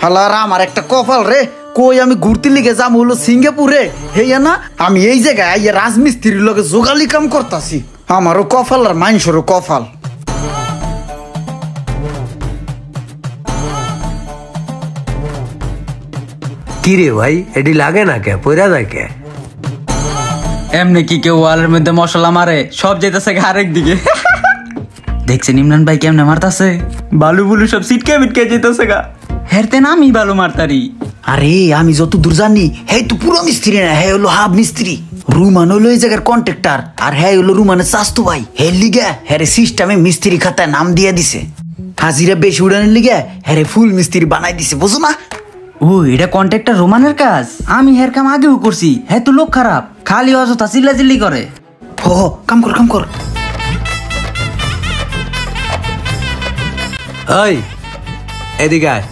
হালারা আমার একটা কপাল রে, কই আমি ঘুরতে লিগে যাম হলো সিঙ্গাপুরে, হেয়া না আমি এই জায়গায় রাজমিস্ত্রির লগে যোগালি কাম করতাছি। আমারও কপাল আর মানুষেরও কপাল। কি রে ভাই, এটি লাগে না কে, পয়রা যায় কে? এমনি কি কেউ ওয়ালের মধ্যে মশলা মারে, সব যেতেছে আরেক দিকে। দেখছেন ইমরান ভাই কেমনে মারতাছে, বালু বুলু সব সিটকে মিটকে যেতেছে গা। হেরতে না আমি বালু মারতারি। আরে আমি যত দূর জানি হে তো পুরো মিস্ত্রি না, হে হলো হাফ মিস্ত্রি। রুমান হলো এই জায়গার কন্ট্রাক্টর, আর হ্যাঁ হলো রুমানের চাস্তু ভাই। হে লিগা হ্যারে সিস্টেমে মিস্ত্রি খাতায় নাম দিয়ে দিছে, হাজিরা বেশি উড়ানের লিগা হ্যারে ফুল মিস্ত্রি বানাই দিছে, বুঝো না? ও এটা কন্ট্রাক্টর রোমানের কাজ, আমি হের কাম আগেও করছি। হ্যাঁ তো লোক খারাপ, খালি অযথা চিল্লাচিল্লি করে। হো হো কাম কর কাম কর। ওই এদিকে আয়।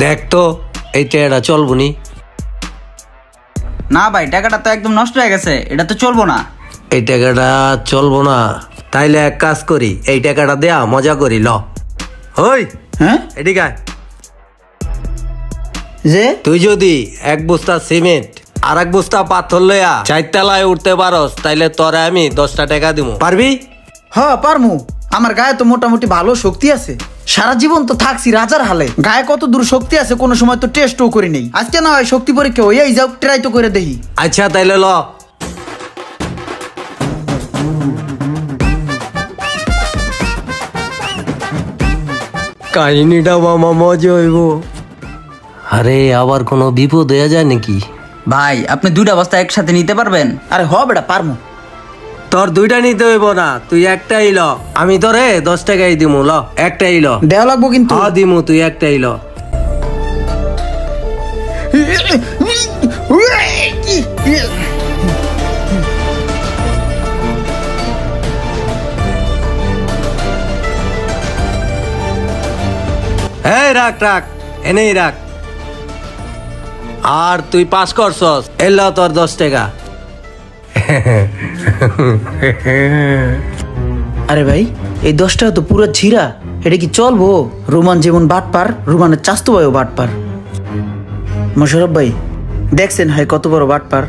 দেখ তো এই টাকাটা চলবো নি? না ভাই, টাকাটা তো একদম নষ্ট হয়ে গেছে, এটা তো চলবো না। এই টাকাটা চলবো না? তাইলে এক কাজ করি, এই টাকাটা দেয়া মজা করি, ল। ওই হ্যাঁ এদিকে আয়। যে তুই যদি এক বস্তা সিমেন্ট আর এক বস্তা পাথর লইয়া 4 তলায় উঠতে পারস, তাইলে তোরে আমি 10টা টাকা দিব, পারবি? হ্যাঁ পারমু, আমার গায়ে তো মোটামুটি ভালো শক্তি আছে। সারা জীবন তো থাকছি রাজার হালে, গায়ে কত দূর শক্তি আছে কোনো সময় তো টেস্টও করি নেই। আজকে না হয় শক্তি পরীক্ষা হইয়াই যাও, ট্রাই তো করে দেখি। আচ্ছা তাইলে ল। কাহিনীটা মামা মজা হইব। আরে আবার কোনো বিপদ হয়ে যায় নাকি? ভাই আপনি 2টা বস্তা একসাথে নিতে পারবেন? আরে হ বেটা পারমু। তোর 2টা নিতে হইব না, তুই একটাই ল। আমি তোরে 10 টাকাই দিমু, ল একটাই ল। দেওয়া লাগবো কিন্তু। হ্যাঁ দিমু, তুই একটাই ল। এই রাখ রাখ, এনেই রাখ। আর তুই পাস করছস, এলো তোর 10 টাকা। আরে ভাই এই 10 টাকা তো পুরো ঝিরা, এটা কি চলবো? রোমান যেমন বাটপার, রোমানের চাস্তু ভাইও বাটপার। মোশারফ ভাই দেখছেন হ্যাঁ কত বড় বাটপার।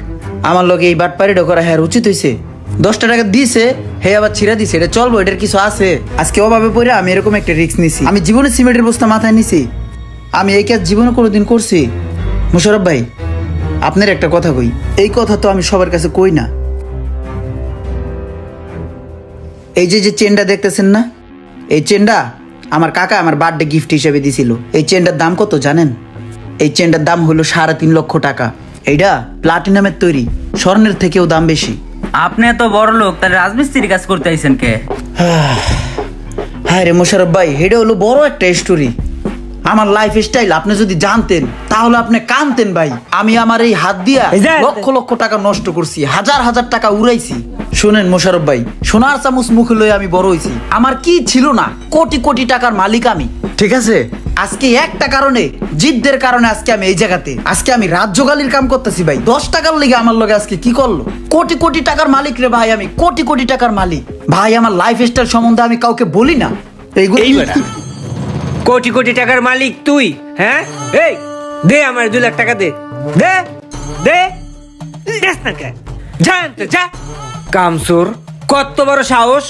আমার লগে এই বাটপারিটা করা হ্যাঁ উচিত হয়েছে? 10টা টাকা দিছে, হে আবার ছিড়া দিছে, এটা চলবো? এটার কিছু আছে? আজকে অভাবে পড়ে আমি এরকম একটা রিস্ক নিছি। আমি জীবনে সিমেন্টের বস্তা মাথায় নিছি, আমি এই কাজ জীবনে কোনোদিন করছি? মোশারফ ভাই আপনার একটা কথা কই, এই কথা তো আমি সবার কাছে কই না। এই যে যে চেনটা দেখতেছেন না, এই চেনটা আমার কাকা আমার বার্থডে গিফট হিসেবে দিছিল। এই চেনটার দাম কত জানেন? এই চেনটার দাম হলো 3.5 লক্ষ টাকা। এইটা প্লাটিনামের তৈরি, স্বর্ণের থেকেও দাম বেশি। আপনি এত বড় লোক, তাহলে রাজমিস্ত্রির কাজ করতে আইছেন কে? হ্যাঁ রে মোশারফ ভাই, এটা হলো বড় একটা স্টোরি। আমার লাইফ স্টাইল আপনি যদি জানতেন তাহলে আপনি কানতেন ভাই। আমি আমার এই হাত দিয়া লক্ষ লক্ষ টাকা নষ্ট করছি, হাজার হাজার টাকা উড়াইছি। শুনেন মোশারফ ভাই, সোনার চামচ মুখে লয়ে আমি বড় হইছি। আমার কি ছিল না, কোটি কোটি টাকার মালিক আমি, ঠিক আছে? আজকে একটা কারণে, জিদ্দের কারণে আজকে আমি এই জায়গাতে, আজকে আমি রাজ্যগালির কাম করতেছি ভাই। 10 টাকার লেগে আমার লগে আজকে কি করলো? কোটি কোটি টাকার মালিক রে ভাই, আমি কোটি কোটি টাকার মালিক ভাই। আমার লাইফ স্টাইল সম্বন্ধে আমি কাউকে বলি না এইগুলো। কোটি কোটি টাকার মালিক তুই? হ্যাঁ এই দে আমার 2 লাখ টাকা দে, দে দে। যা কামসুর, কত বড় সাহস!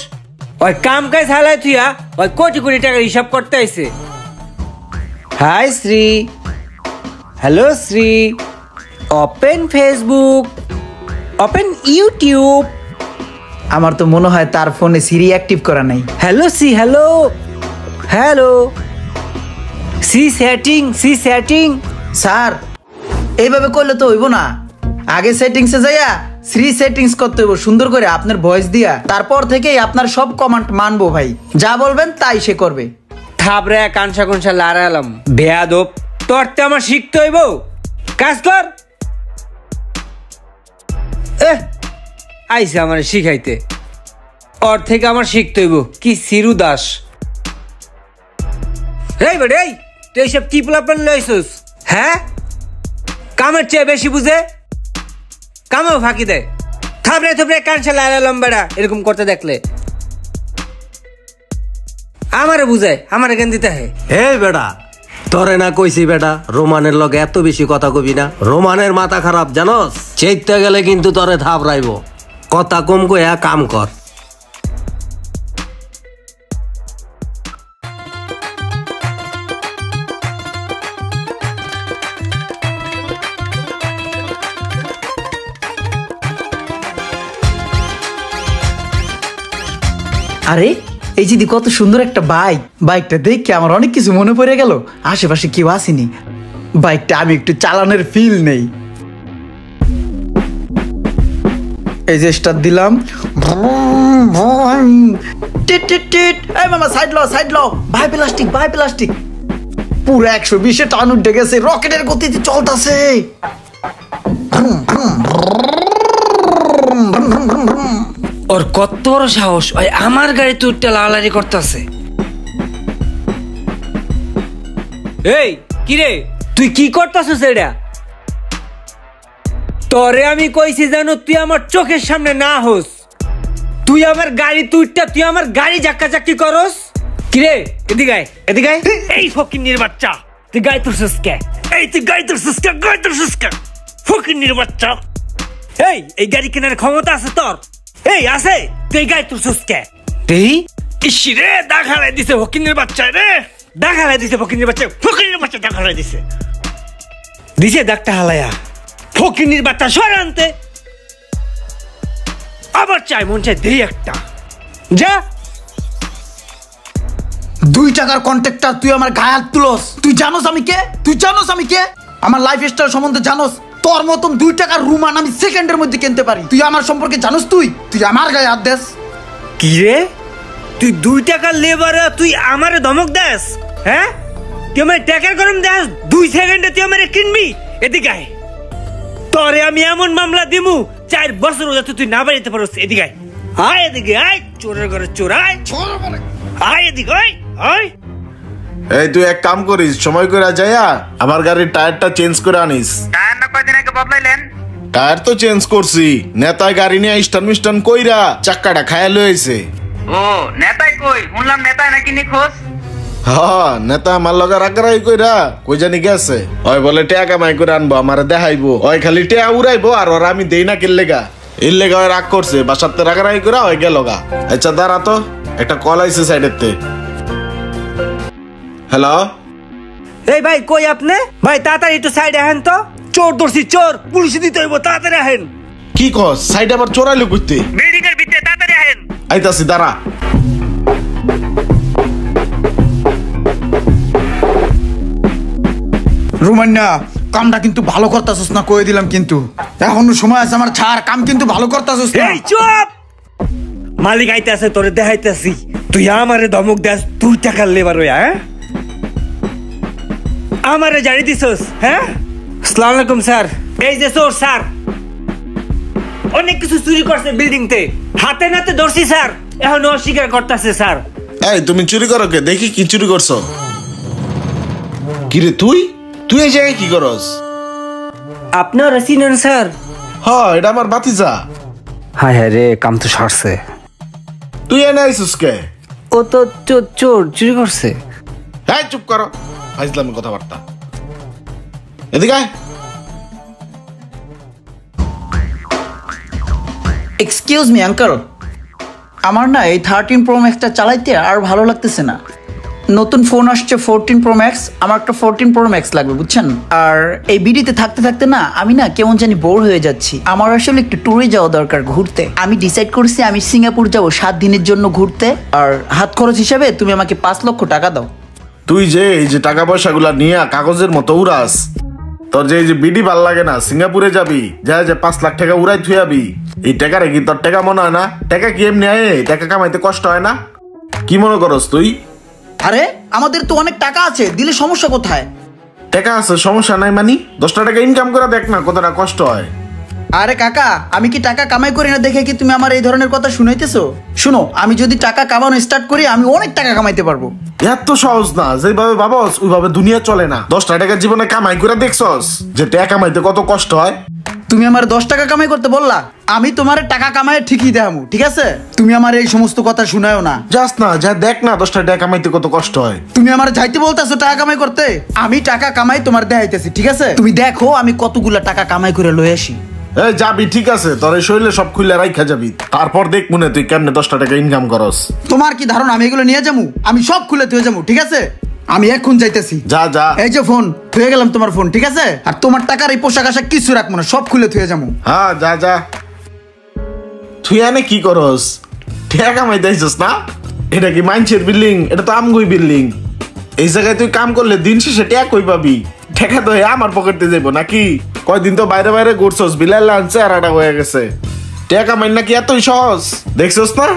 ওই কাম কাজ হালাই তুইয়া ওই কোটি কোটি টাকার হিসাব করতে আইছে। Hi Siri, hello Siri, open Facebook, open YouTube. আমার তো মনে হয় তার ফোনে সিরি অ্যাক্টিভ করা নাই। Hello Siri, hello hello, Siri setting, Siri setting. Sir এইভাবে করলে তো হইব না, আগে সেটিংসে যাইয়া শ্রী সেটিংস করতে হইব সুন্দর করে আপনার ভয়েস দিয়া। তারপর থেকেই আপনার সব কমান্ড মানবো ভাই, যা বলবেন তাই সে করবে। থাপরে কানসা কুনসা লাড়ালাম বেয়াদব, তোর তো আমার শিখতে হইব, কাজ কর। আইসে আমার শিখাইতে, ওর থেকে আমার শিখতে হইব। কি সিরু দাস, এই বেড়ে তুই সব কি প্লাপন লইছিস? হ্যাঁ কামের চেয়ে বেশি বুঝে, কামেও ফাঁকি দেয়। থাবড়ে থাবড়ে কানসা লালালাম বেড়া এরকম করতে দেখলে আমারে বুঝায় আমারে জ্ঞান দিতে হয়। হে বেটা, তোরে না কইছি বেটা রোমানের লগে এত বেশি কথা কবি না। রোমানের মাথা খারাপ জানোস, চেইতে গেলে কিন্তু তোরে থাবড়াইব। কথা কম কইয়া কাম কর। আরে এই যে কত সুন্দর একটা বাইক, বাইকটা দেখে আমার অনেক কিছু মনে পড়ে গেল। আশেপাশে কেউ আসেনি, বাইকটা আমি একটু চালানোর ফিল নেই। এই যে স্টার্ট দিলাম, টিট টিট টিট। এই মামা সাইড লো, সাইড লো। ভাই প্লাস্টিক, ভাই প্লাস্টিক। পুরো 120-এ টান উঠে গেছে, রকেটের গতিতে চলতেছে। ওর কত বড় সাহস, ওই আমার গাড়ি তুইটা লালারি করতেছে। এই কি রে, তুই কি করতেছিস এটা? তোরে আমি কইছি জানো, তুই আমার চোখের সামনে না হোস। তুই আমার গাড়ি তুইটা, তুই আমার গাড়ি জাক্কা জাক্কি করস। কি রে, এদিকে আয়, এদিকে আয়। এই ফকিন্নির বাচ্চা, তুই গাড়ি তুলছিস কে? এই তুই গাড়ি তুলছিস কে? গাড়ি তুলছিস কে? ফকিন্নির বাচ্চা। এই গাড়ি কেনার ক্ষমতা আছে তোর? এই আছে, তুই গাড়ি তুলছিস কে? এই ইসি রে, দেখালাই দিছে ফকিন্নির বাচ্চা রে, দেখালাই দিছে ফকিন্নির বাচ্চা, ফকিন্নির বাচ্চা দেখালাই দিছে, দিছে ডাকটা হালায়া। ফকিন্নির বাচ্চা সর আনতে, আবার চাই মন চাই দেই একটা। যা 2 টাকার কন্ট্রাক্টর, তুই আমার গায়ে হাত তুলস। তুই জানোস আমি কে? তুই জানোস আমি কে? আমার লাইফ স্টাইল সম্বন্ধে জানোস? তোর মতন 2 টাকার রুমান আমি সেকেন্ডের মধ্যে কিনতে পারি। তুই আমার সম্পর্কে জানোস? তুই আমার গায়ে হাত দেস? কি রে, তুই 2 টাকার লেবার, তুই আমারে ধমক দেস? হ্যাঁ, তুই আমার টাকার গরম দেস? 2 সেকেন্ডে তুই আমারে কিনবি? এদিকে আয়, তোরে আমি এমন মামলা দিমু 4 বছর যাতে তুই না বাড়িতে পারস। এদিকে আয়, আয় এদিকে আয়, চোরের ঘরে চোর, আয় আয় এদিকে আয়, আয়। এই তুই এক কাম করিস, সময় করে যাইয়া আমার গাড়ির টায়ারটা চেঞ্জ করে আনিস। টায়ার না কয়দিন আগে বদলাইলেন? টায়ার তো চেঞ্জ করছি, নেতায় গাড়ি নিয়ে স্টান মিস্টান কইরা চাক্কাটা খায়া লইছে। ও নেতাই কই? শুনলাম নেতায় নাকি নিখোঁজ। হ্যাঁ, নেতা আমার লগে রাগারাই কইরা কই জানি গেছে। ওই বলে টেয়া কামাই করে আনবো, আমারে দেখাইবো। ওই খালি টেয়া উড়াইবো আর ওরা আমি দেই না কিল্লেগা। এর লেগা ওই রাগ করছে, বাসাতে রাগারাই করে ওই গেল গা। আচ্ছা দাঁড়া তো, একটা কল আইছে সাইডের তে। হ্যালো, এই ভাই কই আপনি? ভাই তাড়াতাড়ি একটু সাইডে আহেন তো, চোর ধরছি, চোর, পুলিশে দিতে হইব, তাড়াতাড়ি আহেন। কি কস? সাইড আবার চোরাইলো করতে? বিল্ডিং এর ভিতরে তাড়াতাড়ি আহেন। আইতাছি দাঁড়া। রুমান্না, কামটা কিন্তু ভালো করতাছস না, কই দিলাম কিন্তু। এখনো সময় আছে আমার, ছাড়। কাম কিন্তু ভালো করতাছস না। এই চুপ! মালিক আইতাছে, তোরে দেখাইতাছি। তুই আমারে ধমক দেস 2 টাকার লেবার হইয়া, হ্যাঁ? আমারে জানি দিছস, হ্যাঁ? আসসালামু আলাইকুম স্যার। এই যে চোর স্যার, অনেক কিছু চুরি করছে বিল্ডিং তে, হাতে নাতে ধরছি স্যার, এখন অস্বীকার করতেছে স্যার। এই তুমি চুরি করো কে? দেখি কি চুরি করছো। কিরে তুই তুই এই জায়গায় কি করস? আপনারা চিনেন স্যার? হ্যাঁ, এটা আমার বাতিজা। হায় হায় রে, কাম তো সারছে। তুই এনে আইসুস কে? ও তো চোর চুরি করছে। হ্যাঁ, চুপ করো, ফাইজলামি কথাবার্তা। এদিকে আয়। এক্সকিউজ মি আঙ্কেল, আমার না এই 13 প্রো ম্যাক্সটা চালাইতে আর ভালো লাগতেছে না। নতুন ফোন আসছে 14 প্রো ম্যাক্স, আমার একটা 14 প্রো ম্যাক্স লাগবে, বুঝছেন? আর এই বিডিতে থাকতে থাকতে না আমি না কেমন জানি বোর হয়ে যাচ্ছি। আমার আসলে একটু ট্যুরে যাওয়া দরকার, ঘুরতে। আমি ডিসাইড করছি আমি সিঙ্গাপুর যাব 7 দিনের জন্য ঘুরতে। আর হাত খরচ হিসাবে তুমি আমাকে 5 লক্ষ টাকা দাও। তুই যে এই যে টাকা পয়সাগুলা নিয়ে কাগজের মতো উড়াস, তোর যে এই যে বিডি ভাল লাগে না? সিঙ্গাপুরে যাবি, যা যে 5 লাখ টাকা উড়াই থুয়াবি। এই টাকারে কি তোর টাকা মনে হয় না? টাকা কি এমনি আয়? টাকা কামাইতে কষ্ট হয় না? কি মনে করস তুই? আরে আমাদের তো অনেক টাকা আছে, দিলে সমস্যা কোথায়? টাকা আছে, সমস্যা নাই মানি? 10 টাকা ইনকাম করে দেখ না কতটা কষ্ট হয়। আরে কাকা, আমি কি টাকা কামাই করি না দেখে কি তুমি আমার এই ধরনের কথা শুনাইতেছো? শুনো, আমি যদি টাকা কামানো স্টার্ট করি আমি অনেক টাকা কামাইতে পারবো। এত সহজ না, যেভাবে ভাবস ওইভাবে দুনিয়া চলে না। 10 টাকা জীবনে কামাই করে দেখছস যে টাকা কামাইতে কত কষ্ট হয়? তুমি আমার 10 টাকা কামাই করতে বললা, আমি তোমার টাকা কামাই ঠিকই দেখামু, ঠিক আছে? তুমি আমার এই সমস্ত কথা শুনায়ও না। যাস না, যা দেখ না 10 টাকা কামাইতে কত কষ্ট হয়। তুমি আমার যাইতে বলতেছো টাকা কামাই করতে, আমি টাকা কামাই তোমার দেখাইতেছি, ঠিক আছে? তুমি দেখো আমি কতগুলা টাকা কামাই করে লই আসি। এই যাবি ঠিক আছে, তোর এই শরীরে সব খুলে রাইখা যাবি, তারপর দেখ মনে তুই কেমনে 10 টাকা ইনকাম করস। তোমার কি ধারণা আমি এগুলো নিয়ে যাবো? আমি সব খুলে থুয়ে যাবো, ঠিক আছে? আমি এখন যাইতেছি। যা যা। এই যে ফোন থুয়ে গেলাম, তোমার ফোন, ঠিক আছে? আর তোমার টাকার এই পোশাক আশাক কিছু রাখবো না, সব খুলে থুয়ে যাবো। হ্যাঁ যা যা। তুই এনে কি করস? টাকা কামাই দিয়েছিস না? এটা কি মাইনছের বিল্ডিং? এটা তো আমগুই বিল্ডিং। এই জায়গায় তুই কাম করলে দিন শেষে টাকা কই পাবি? টাকা তো আমার পকেটে যাইবো নাকি? কয়দিন তো বাইরে বাইরে ঘুরছস, বিলাল লাঞ্চে আর আটা হয়ে গেছে। টাকা কামাই নাকি এতই সহজ? দেখছস না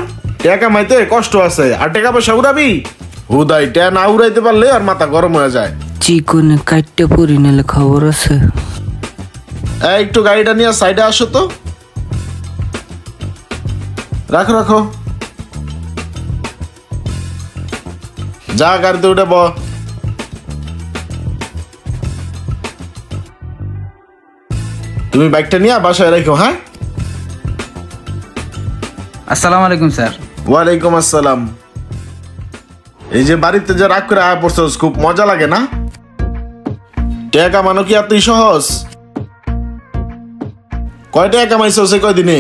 টাকা কামাইতে কষ্ট আছে, আর টাকা পয়সা উড়াবি হুদাই। টাকা না উড়াইতে পারলে আর মাথা গরম হয়ে যায়। চিকনে কাটতে পড়ি নালে খবর আছে। এই একটু গাড়িটা নিয়ে সাইডে আসো তো। রাখো রাখো, যা গাড়িতে উঠে ব। তুমি বাইকটা নিয়ে বাসায় রাখো। হ্যাঁ, আসসালামু আলাইকুম স্যার। ওয়ালাইকুম আসসালাম। এই যে বাড়িতে যে রাগ করে আয়া পড়ছস, খুব মজা লাগে না? টাকা কামানো কি এতই সহজ? কয় টাকা কামাইছস এই কয়দিনে?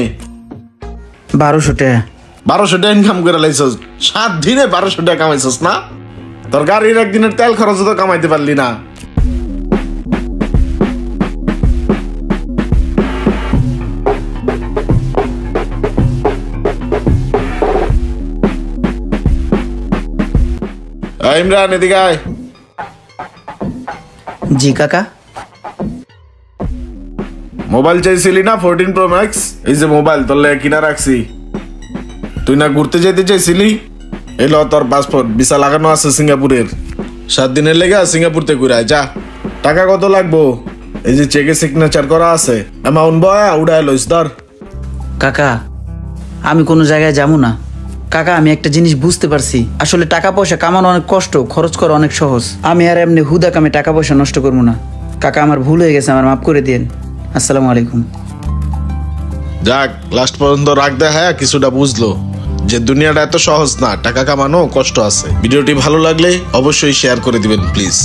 1200 টাকা। 1200 টাকা ইনকাম করে লাইছস? 7 দিনে 1200 টাকা কামাইছস না? তোর গাড়ির একদিনের তেল খরচ তো কামাইতে পারলি না। ইমরান এদিকে আয়। জি কাকা। মোবাইল চাইছিলি না 14 Pro Max? এই যে মোবাইল তোর লেগে কিনা রাখছি। তুই না ঘুরতে যেতে চাইছিলি? এলো তোর পাসপোর্ট, ভিসা লাগানো আছে সিঙ্গাপুরের। 7 দিনের লেগে সিঙ্গাপুর থেকে ঘুরে আয়, যা। টাকা কত লাগবো? এই যে চেকে সিগনেচার করা আছে, অ্যামাউন্ট বয়া উড়াই লইস ধর। কাকা আমি কোনো জায়গায় যাবো না। কাকা আমি একটা জিনিস বুঝতে পারছি, আসলে টাকা পয়সা কামানো অনেক কষ্ট, খরচ করা অনেক সহজ। আমি আর এমনি হুদা কামে টাকা পয়সা নষ্ট করবো না। কাকা আমার ভুল হয়ে গেছে, আমার মাফ করে দিন। আসসালামু আলাইকুম। যাক, লাস্ট পর্যন্ত রাখ দেখা কিছুটা বুঝলো যে দুনিয়াটা এত সহজ না, টাকা কামানো কষ্ট আছে। ভিডিওটি ভালো লাগলে অবশ্যই শেয়ার করে দিবেন প্লিজ।